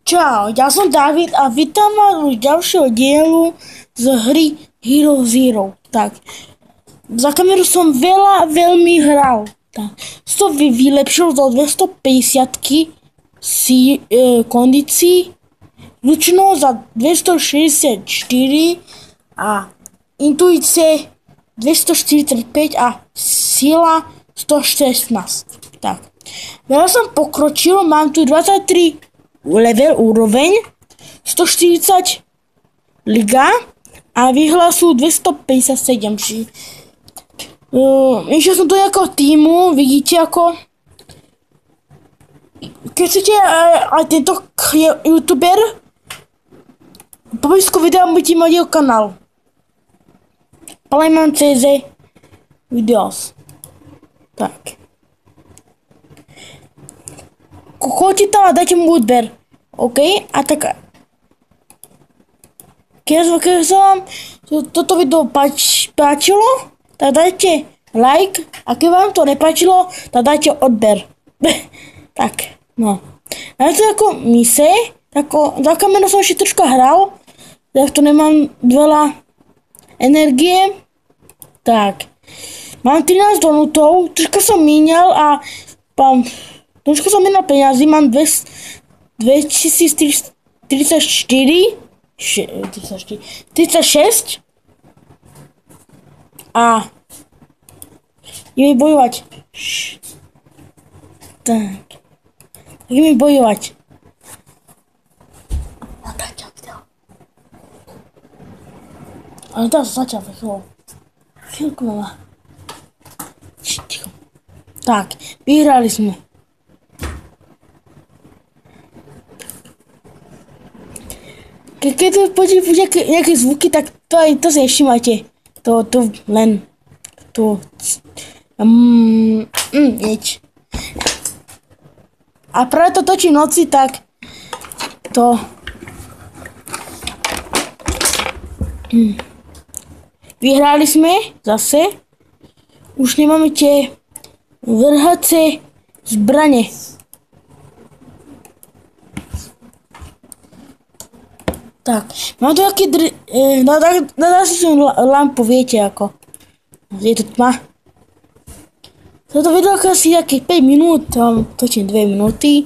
Čau, ja som David a vítam vás už ďalšieho dielu z hry Hero Zero. Tak, za kameru som veľmi hral. Tak, som vylepšil do 250 kondícií, zručnosť za 264 a intuície 245 a sila 116. Tak, veľa som pokročil, mám tu 23 level úroveň, 140 liga a vyhlasu 257. Išiel som do nejakého týmu, vidíte ako... Keď chcete aj tento youtuber, po popisku videa budete mať jeho kanál. Playman.cz videos. Tak. Choďte tam a dajte mu odber. OK? A tak... Keď sa vám toto video páčilo, tak dajte like. A keď vám to nepáčilo, tak dajte odber. Tak, no. A to ako mise, za kameru som ešte troška hral, tak to nemám veľa energie. Tak. Mám 13 donutov, troška som míňal a trošku som minul peniazy, mám 2034, 36 a ideme bojovať. Tak, ideme bojovať. Ale dá sa začal chvíľku mala. Tak, vyhrali sme. Keď počujete nejaké zvuky, tak to si nevšimajte. To len... nič. A práve to točím v noci, tak... Vyhrali sme zase. Už nemáme tie vrhace zbrane. Tak, mám tu taký lampu, viete ako. Je to tma. Toto video asi také 5 minút, tam točím 2 minúty.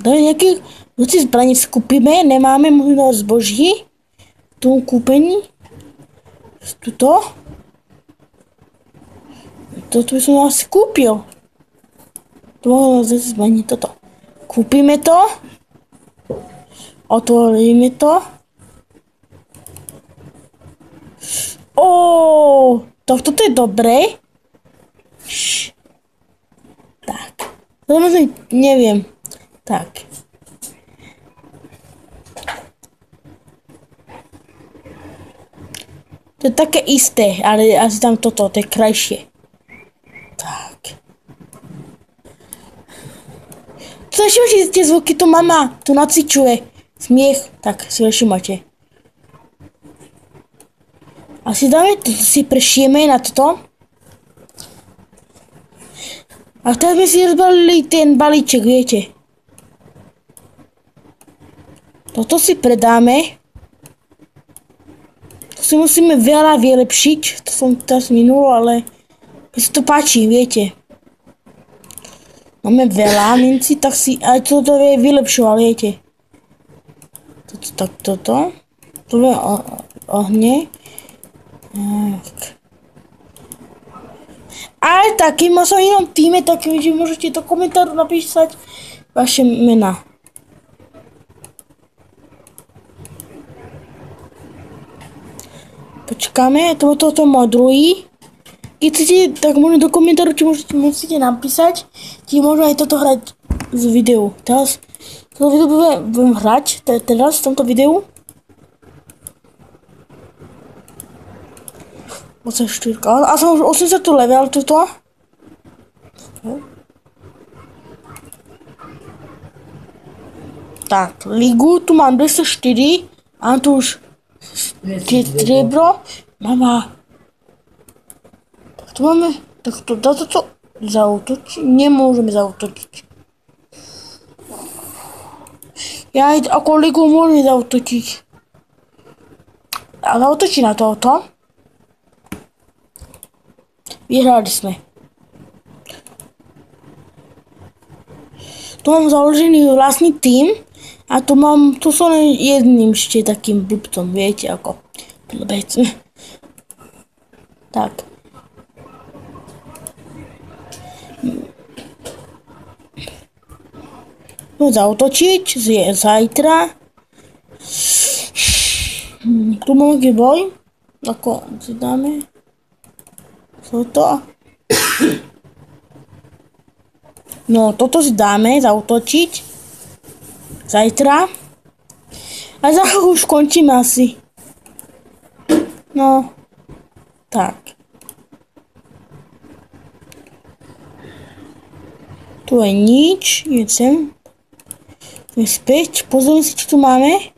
Nejaké veci zbraní skúpime, nemáme možno zboží. Tu kúpení. Tuto. Toto by som asi kúpil. Tu mám zbraní toto. Kúpime to. Otvoríme to. Toto je dobré. Tak. Neviem. Tak. To je také isté, ale asi tam toto, to je krajšie. Tak. Co všimajte tie zvuky, to mama tu nacičuje. Smiech, tak si všimajte. Asi dáme, to si prešijeme na toto. A teraz sme si rozbalili ten balíček, viete. Toto si predáme. To si musíme veľa vylepšiť. To som teraz minul, ale mi sa to páči, viete. Máme veľa minci, tak si aj toto je vylepšoval, viete. Toto. To je ohne. Tak. Aj tak, keď som v inom týme, tak môžete do komentáru napísať vaše mená. Počkáme, toto má druhý. Keď chcete, tak možno do komentáru, či musíte napísať, či možno aj toto hrať z videu. Teraz toto video budem hrať, teraz v tomto videu. 84. A som už 80 level toto. Tak, ligu, tu mám 204. A tu už striebro. Mama. Tak tu máme, tak toto zautočiť, nemôžeme zautočiť. Ja ako ligu môžeme zautočiť. A zautočí na toto. Vyhrali sme. Tu mám založený vlastný tím a tu som len jedným ešte takým blbcom, viete ako blbec. Tak. No zautočiť zajtra. Tu mám aký boj. Ako si dáme. Toto. No, toto si dáme, zautočiť. Zajtra. A za chvíľu už končíme asi. No. Tak. Tu je nič. Idem. Späť. Pozrieme si, čo tu máme.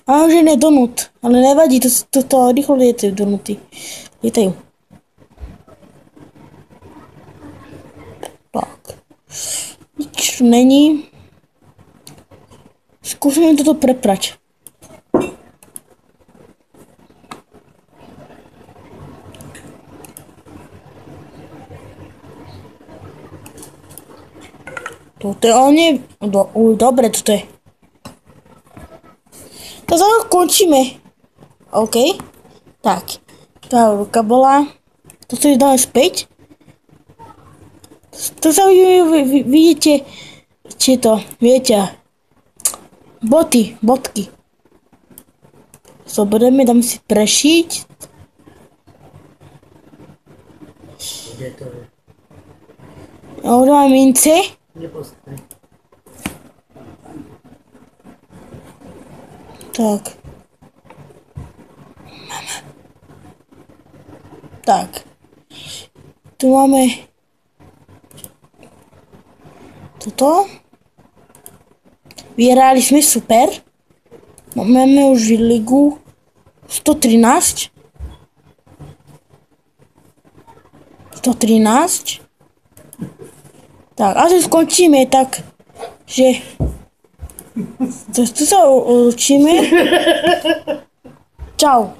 Mám, že ne donut. Ale nevadí, to rýchlo lietajú donuty. Lietajú. Tak. Nič tu není. Skúsime toto preprať. Toto je nie... Dobre, toto je. To sa končíme. OK. Tak. Tá ruka bola. To si dáme späť. To sa vidíte. Či to, viete. Bodky. Zoberieme, dáme si prešiť. Kde to je? Už mám mince. Nepostaň. Tak. Mama. Tak. Tu máme toto. Vyhrali sme, super. Máme už ligu 113. 113. Tak, asi skončíme tak, že tu sa učíme. Čau.